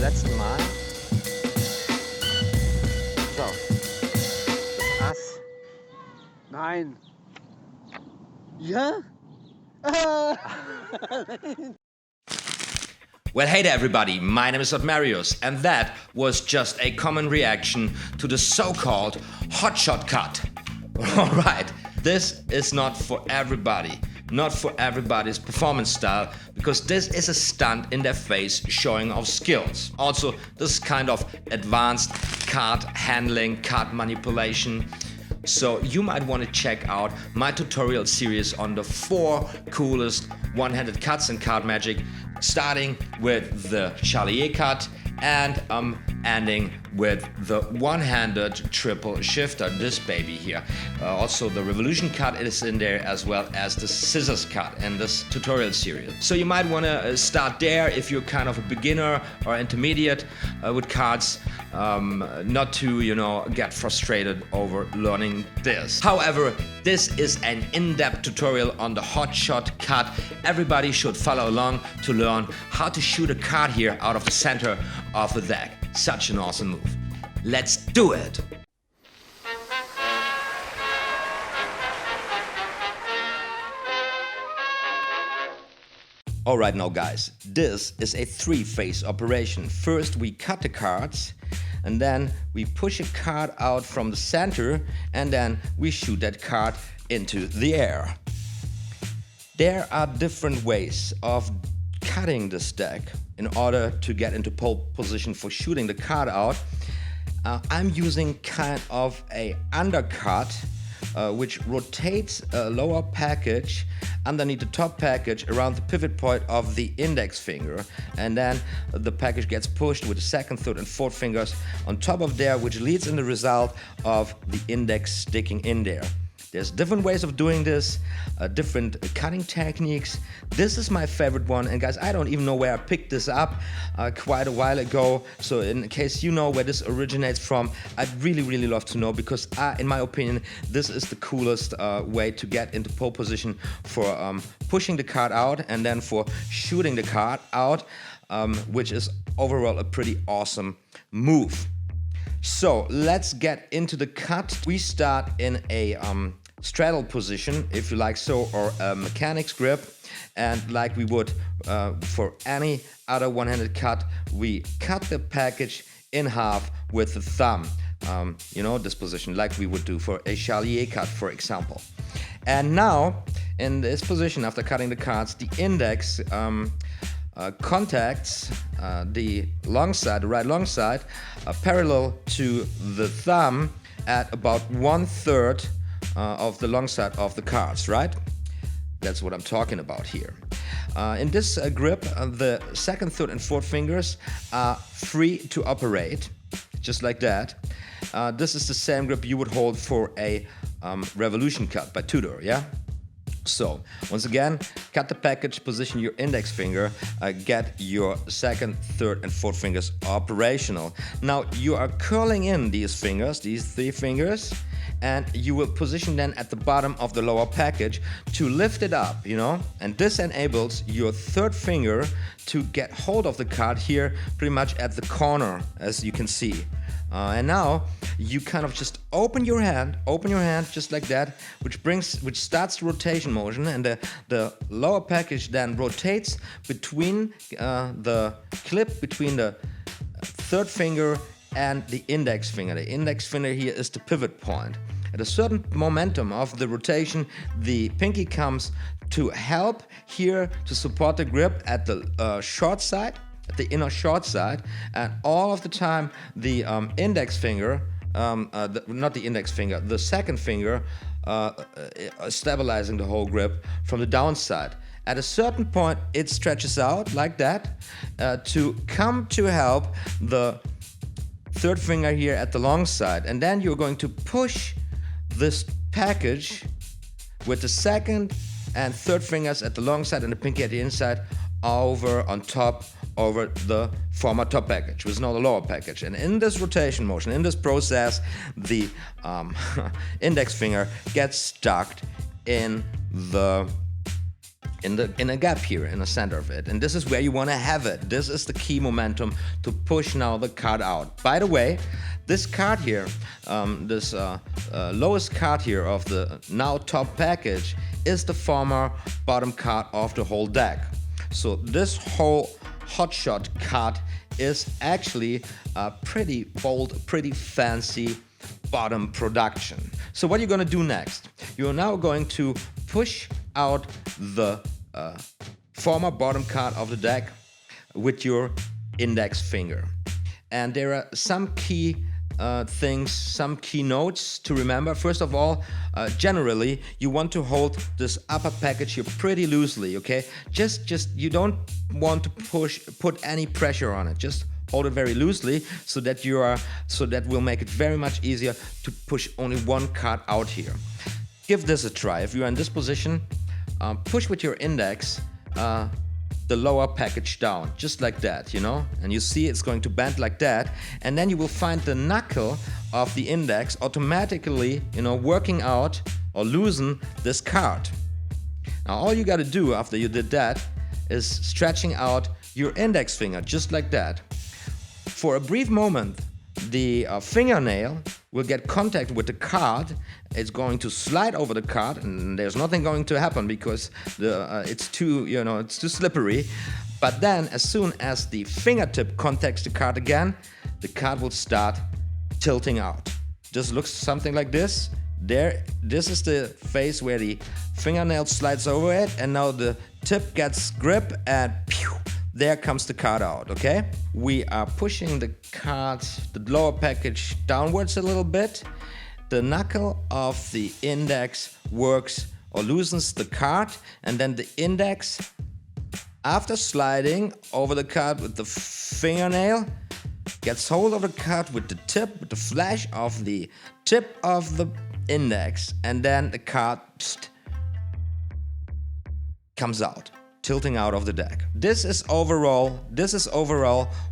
letzten Mal. So, das Ass. Nein. Ja? Well, hey there everybody, my name is OTHMARIUS, and that was just a common reaction to the so-called hotshot cut. Alright, this is not for everybody, not for everybody's performance style, because this is a stunt in their face showing off skills. Also, this kind of advanced card handling, card manipulation. So you might want to check out my tutorial series on the 4 coolest one-handed cuts in card magic, starting with the chalier cut and ending with the one-handed triple shifter, this baby here. Also the revolution cut is in there, as well as the scissors cut in this tutorial series. So you might want to start there if you're kind of a beginner or intermediate with cards, not to, you know, get frustrated over learning this. However, this is an in-depth tutorial on the hotshot cut. Everybody should follow along to learn how to shoot a card here out of the center of the deck. Such an awesome move. Let's do it! Alright now guys, this is a 3-phase operation. First we cut the cards, and then we push a card out from the center, and then we shoot that card into the air. There are different ways of cutting this deck in order to get into pole position for shooting the card out. I'm using kind of a undercut, which rotates a lower package underneath the top package around the pivot point of the index finger, and then the package gets pushed with the second, third and fourth fingers on top of there, which leads in the result of the index sticking in there. There's different ways of doing this, different cutting techniques. This is my favorite one, and guys, I don't even know where I picked this up quite a while ago. So in case you know where this originates from, I'd really love to know, because in my opinion, this is the coolest way to get into pole position for pushing the card out and then for shooting the card out, which is overall a pretty awesome move. So let's get into the cut. We start in a straddle position, if you like so, or a mechanic's grip, and like we would for any other one-handed cut, we cut the package in half with the thumb. You know, this position, like we would do for a chalier cut, for example. And now, in this position, after cutting the cards, the index contacts the long side, the right long side, parallel to the thumb at about 1/3 of the long side of the cards, right? That's what I'm talking about here. In this grip, the second, third and fourth fingers are free to operate, just like that. This is the same grip you would hold for a revolution cut by Tudor, yeah? So, once again, cut the package, position your index finger, get your second, third and fourth fingers operational. Now, you are curling in these fingers, these 3 fingers, and you will position them at the bottom of the lower package to lift it up, you know? And this enables your third finger to get hold of the card here pretty much at the corner, as you can see. And now you kind of just open your hand just like that, which starts the rotation motion, and the lower package then rotates between the clip between the third finger and the index finger. The index finger here is the pivot point. At a certain momentum of the rotation, the pinky comes to help here to support the grip at the short side, at the inner short side, and all of the time the index finger, not the index finger, the second finger stabilizing the whole grip from the downside. At a certain point it stretches out like that to come to help the third finger here at the long side, and then you're going to push this package with the second and third fingers at the long side and the pinky at the inside over on top over the former top package, which is now the lower package. And in this rotation motion, in this process, the index finger gets stuck in the in a gap here in the center of it, and this is where you want to have it. This is the key momentum to push now the card out. By the way, this card here, this lowest card here of the now top package is the former bottom card of the whole deck. So this whole hotshot card is actually a pretty bold, pretty fancy bottom production. So what you're going to do next, you're now going to push out the former bottom card of the deck with your index finger. And there are some key things, some key notes to remember. First of all, generally, you want to hold this upper package here pretty loosely, okay? Just you don't want to put any pressure on it. Just hold it very loosely so that will make it very much easier to push only one card out here. Give this a try. If you're in this position, push with your index the lower package down, just like that, you know? And you see it's going to bend like that, and then you will find the knuckle of the index automatically, you know, working out or loosen this card. Now all you got to do after you did that is stretching out your index finger, just like that. For a brief moment, the fingernail will get contact with the card. It's going to slide over the card, and there's nothing going to happen because it's too slippery. But then, as soon as the fingertip contacts the card again, the card will start tilting out. Just looks something like this. This is the phase where the fingernail slides over it, and now the tip gets grip, and pew, there comes the card out, okay? We are pushing the card, the lower package, downwards a little bit. The knuckle of the index works or loosens the card, and then the index, after sliding over the card with the fingernail, gets hold of the card with the tip, with the flash of the tip of the index, and then the card comes out, tilting out of the deck. This is overall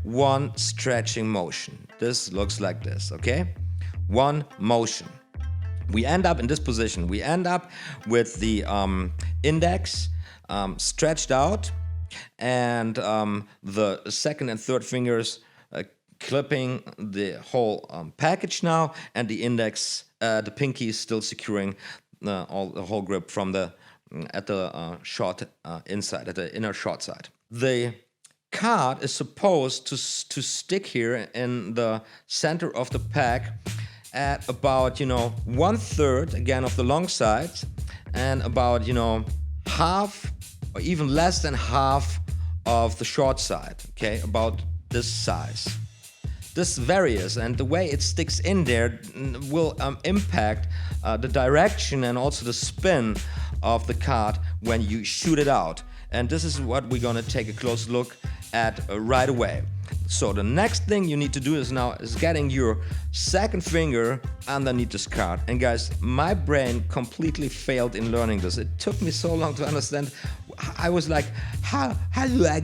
one stretching motion. This looks like this, okay? One motion. We end up in this position. We end up with the index stretched out, and the second and third fingers clipping the whole package now, and the index, the pinky is still securing the whole grip from the short inside, at the inner short side. The card is supposed to stick here in the center of the pack at about 1/3 again of the long side, and about half or even less than half of the short side, okay, about this size. This varies, and the way it sticks in there will impact the direction and also the spin of the card when you shoot it out. And this is what we're gonna take a close look at right away. So the next thing you need to do is getting your second finger underneath this card. And guys, my brain completely failed in learning this. It took me so long to understand. I was like, how do I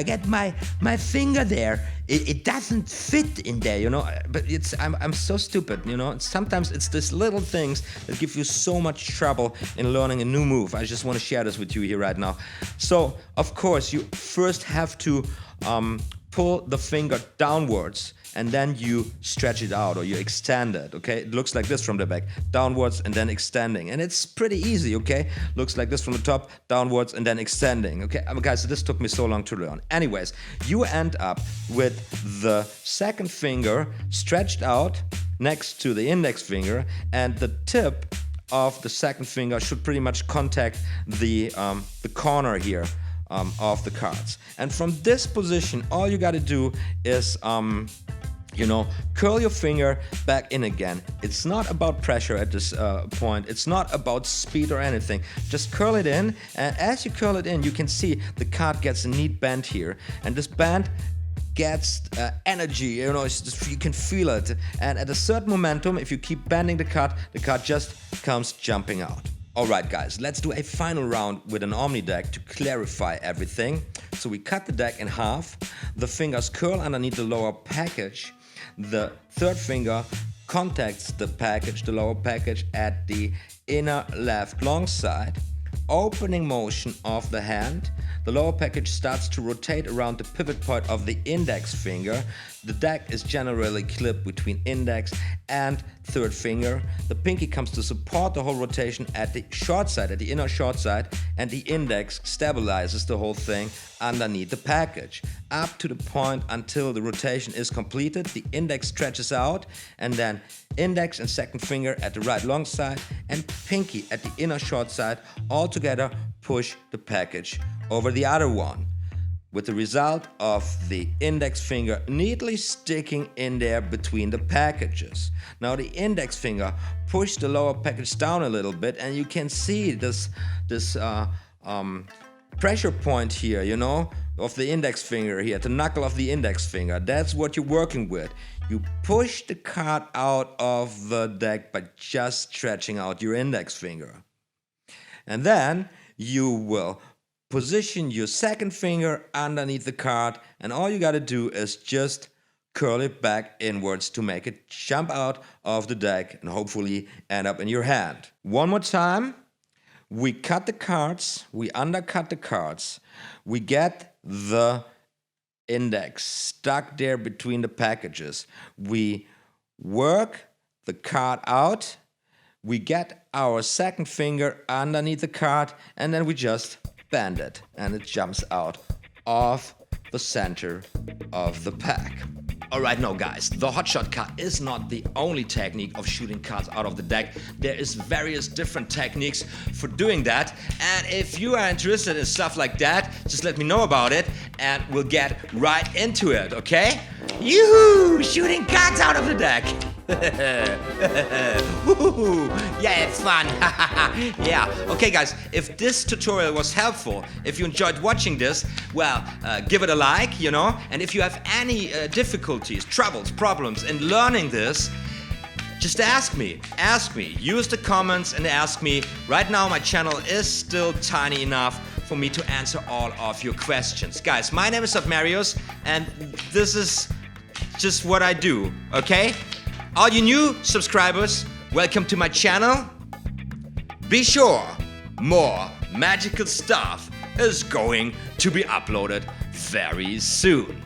get my finger there? It doesn't fit in there, But I'm so stupid, Sometimes it's these little things that give you so much trouble in learning a new move. I just want to share this with you here right now. So of course you first have to pull the finger downwards, and then you stretch it out or you extend it, okay? It looks like this from the back, downwards and then extending. And it's pretty easy, okay? Looks like this from the top, downwards and then extending, okay? Guys, this took me so long to learn. Anyways, you end up with the second finger stretched out next to the index finger, and the tip of the second finger should pretty much contact the corner here of the cards. And from this position, all you got to do is curl your finger back in again. It's not about pressure at this point. It's not about speed or anything. Just curl it in, and as you curl it in, you can see the card gets a neat bend here, and this bend gets energy, you can feel it. And at a certain momentum, if you keep bending the card just comes jumping out. Alright guys, let's do a final round with an Omni deck to clarify everything. So we cut the deck in half, the fingers curl underneath the lower package, the third finger contacts the lower package at the inner left long side. opening motion of the hand, the lower package starts to rotate around the pivot point of the index finger. The deck is generally clipped between index and third finger. The pinky comes to support the whole rotation at the short side, at the inner short side, and the index stabilizes the whole thing underneath the package. Up to the point until the rotation is completed, the index stretches out, and then index and second finger at the right long side and pinky at the inner short side all together push the package over the other one, with the result of the index finger neatly sticking in there between the packages. Now the index finger pushed the lower package down a little bit, and you can see this pressure point here, you know, of the index finger here, the knuckle of the index finger. That's what you're working with. You push the card out of the deck by just stretching out your index finger. And then you will position your second finger underneath the card, and all you gotta do is just curl it back inwards to make it jump out of the deck and hopefully end up in your hand. One more time. We cut the cards, we undercut the cards, we get the index stuck there between the packages. We work the card out, we get our second finger underneath the card, and then we just bend it and it jumps out of the center of the pack. Alright, now guys, the hotshot card is not the only technique of shooting cards out of the deck. There is various different techniques for doing that, and if you are interested in stuff like that, just let me know about it and we'll get right into it, okay? Yoo-hoo! Shooting cards out of the deck! Woo-hoo. Yeah, it's fun. Yeah, okay guys, if this tutorial was helpful, if you enjoyed watching this, well, give it a like, you know, and if you have any difficulties, troubles, problems in learning this, just ask me, use the comments and ask me. Right now my channel is still tiny enough for me to answer all of your questions. Guys, my name is OTHMARIUS and this is just what I do, okay? All you new subscribers, welcome to my channel. Be sure, more magical stuff is going to be uploaded very soon.